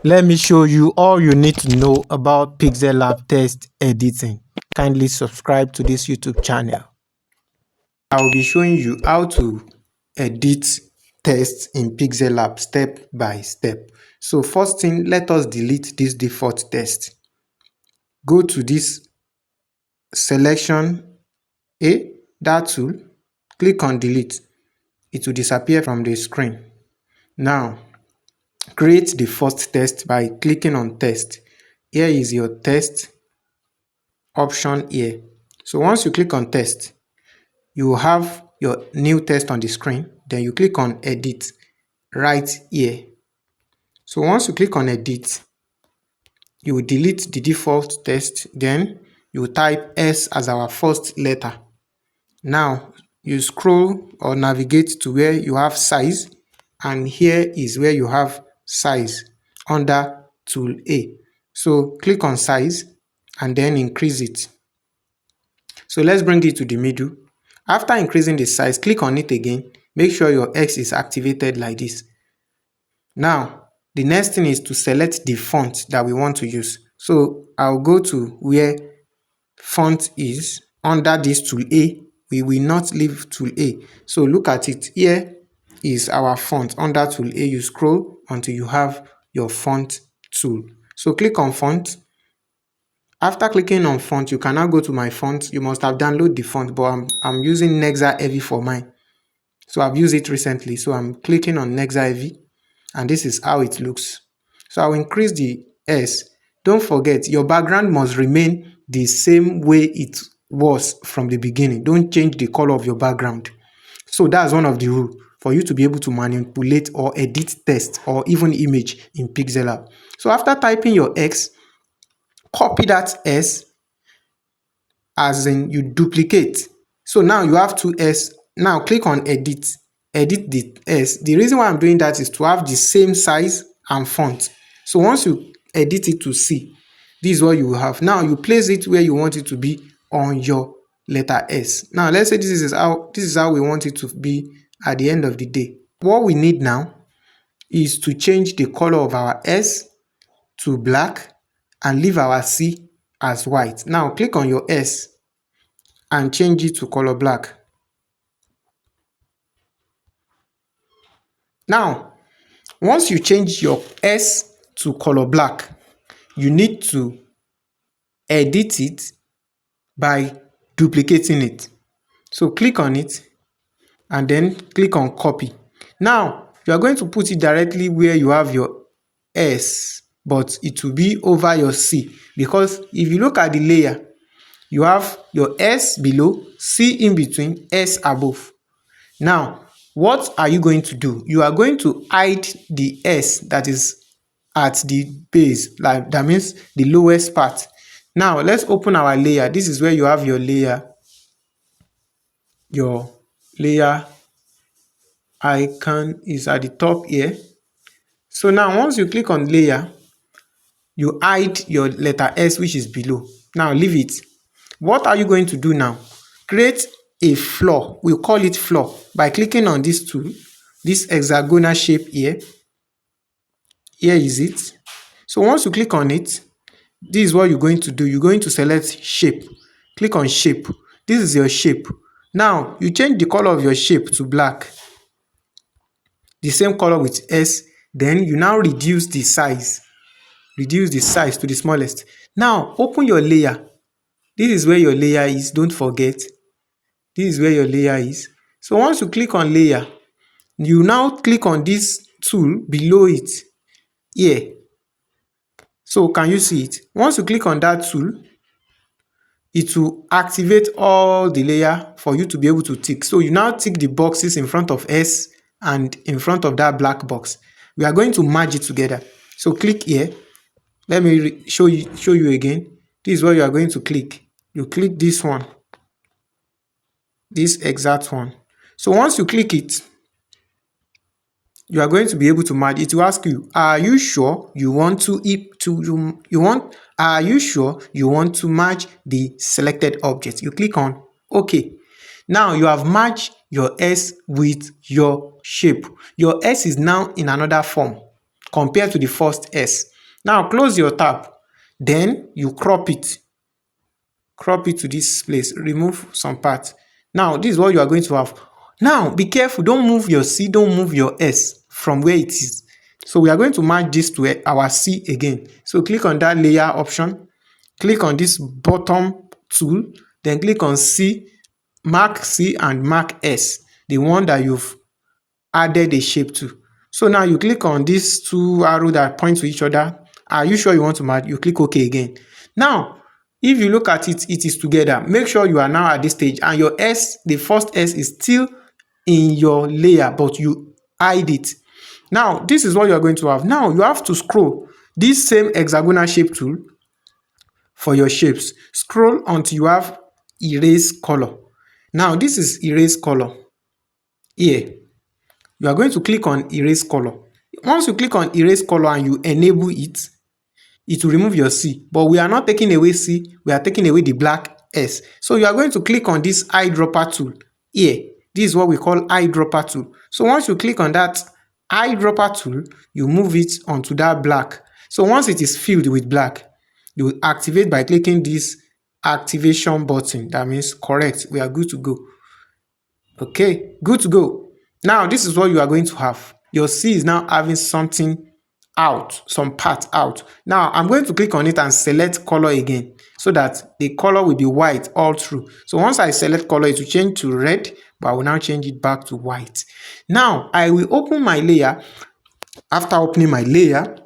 Let me show you all you need to know about PixelLab text editing. Kindly subscribe to this YouTube channel. I will be showing you how to edit text in PixelLab step by step. So first thing, let us delete this default text. Go to this selection that tool, click on delete. It will disappear from the screen. Now, create the first text by clicking on text. Here is your text option here. So once you click on text, you will have your new text on the screen. Then you click on edit right here. So once you click on edit, you will delete the default text. Then you will type S as our first letter. Now you scroll or navigate to where you have size, and here is where you have size under tool A. So click on size and then increase it. So let's bring it to the middle. After increasing the size, click on it again. Make sure your X is activated like this. Now, the next thing is to select the font that we want to use. So I'll go to where font is under this tool A. We will not leave tool A. So look at it. Here is our font under tool A. You scroll until you have your font tool. So click on font. After clicking on font, you can now go to my font. You must have downloaded the font, but I'm using Nexa Heavy for mine. So I've used it recently. So I'm clicking on Nexa Heavy, and this is how it looks. So I'll increase the S. Don't forget, your background must remain the same way it was from the beginning. Don't change the color of your background. So that's one of the rules for you to be able to manipulate or edit text or even image in PixelLab. So after typing your X, copy that S, as in you duplicate. So now you have two S. Now click on edit. Edit the S. The reason why I'm doing that is to have the same size and font. So once you edit it to C, this is what you will have. Now you place it where you want it to be on your letter S. Now let's say this is how we want it to be at the end of the day. What we need now is to change the color of our S to black and leave our C as white. Now click on your S and change it to color black. Now, once you change your S to color black, you need to edit it by duplicating it. So click on it and then click on copy. Now, you are going to put it directly where you have your S, but it will be over your C, because if you look at the layer, you have your S below, C in between, S above. Now, what are you going to do? You are going to hide the S that is at the base, like that means the lowest part. Now, let's open our layer. This is where you have your layer. Your layer icon is at the top here. So now, once you click on layer, you hide your letter S, which is below. Now, leave it. What are you going to do now? Create a floor. We'll call it floor by clicking on this tool, this hexagonal shape here. Here is it. So once you click on it, this is what you're going to do. You're going to select shape. Click on shape. This is your shape. Now you change the color of your shape to black, the same color with S. Then you now reduce the size. Reduce the size to the smallest. Now open your layer. This is where your layer is. Don't forget. This is where your layer is. So once you click on layer, you now click on this tool below it here. So can you see it? Once you click on that tool, it will activate all the layer for you to be able to tick. So you now tick the boxes in front of S and in front of that black box. We are going to merge it together. So click here. Let me show you again. This is where you are going to click. You click this one. This exact one. So once you click it, you are going to be able to merge. It will ask you, are you sure you want to merge the selected object? You click on OK. Now you have merged your S with your shape. Your S is now in another form compared to the first S. Now close your tab. Then you crop it. Crop it to this place. Remove some parts. Now this is what you are going to have. Now be careful. Don't move your C. Don't move your S from where it is. So we are going to match this to our C again. So click on that layer option. Click on this bottom tool. Then click on C. Mark C and mark S. The one that you've added a shape to. So now you click on these two arrows that point to each other. Are you sure you want to match? You click OK again. Now, if you look at it, it is together. Make sure you are now at this stage and your S, the first S is still in your layer, but you hide it. Now, this is what you are going to have. Now, you have to scroll this same hexagonal shape tool for your shapes. Scroll until you have erase color. Now, this is erase color. Here, you are going to click on erase color. Once you click on erase color and you enable it, it will remove your C. But we are not taking away C, we are taking away the black S. So you are going to click on this eyedropper tool here. This is what we call eyedropper tool. So once you click on that eyedropper tool, you move it onto that black. So once it is filled with black, you will activate by clicking this activation button. That means correct, we are good to go. Okay, good to go. Now this is what you are going to have. Your C is now having something out, some part out. Now I'm going to click on it and select color again so that the color will be white all through. So once I select color, it will change to red, but I will now change it back to white. Now I will open my layer. After opening my layer,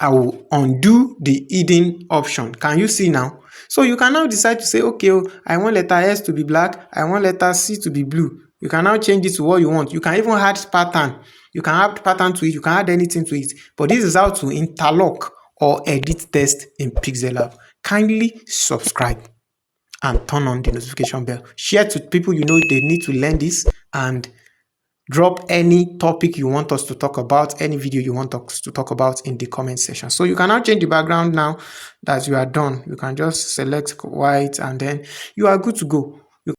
I will undo the hidden option. Can you see now? So you can now decide to say, okay, I want letter S to be black. I want letter C to be blue. You can now change it to what you want. You can even add pattern. You can add pattern to it. You can add anything to it. But this is how to interlock or edit text in PixelLab. Kindly subscribe and turn on the notification bell. Share to people you know they need to learn this, and drop any topic you want us to talk about, any video you want us to talk about in the comment section. So you can now change the background now that you are done. You can just select white and then you are good to go.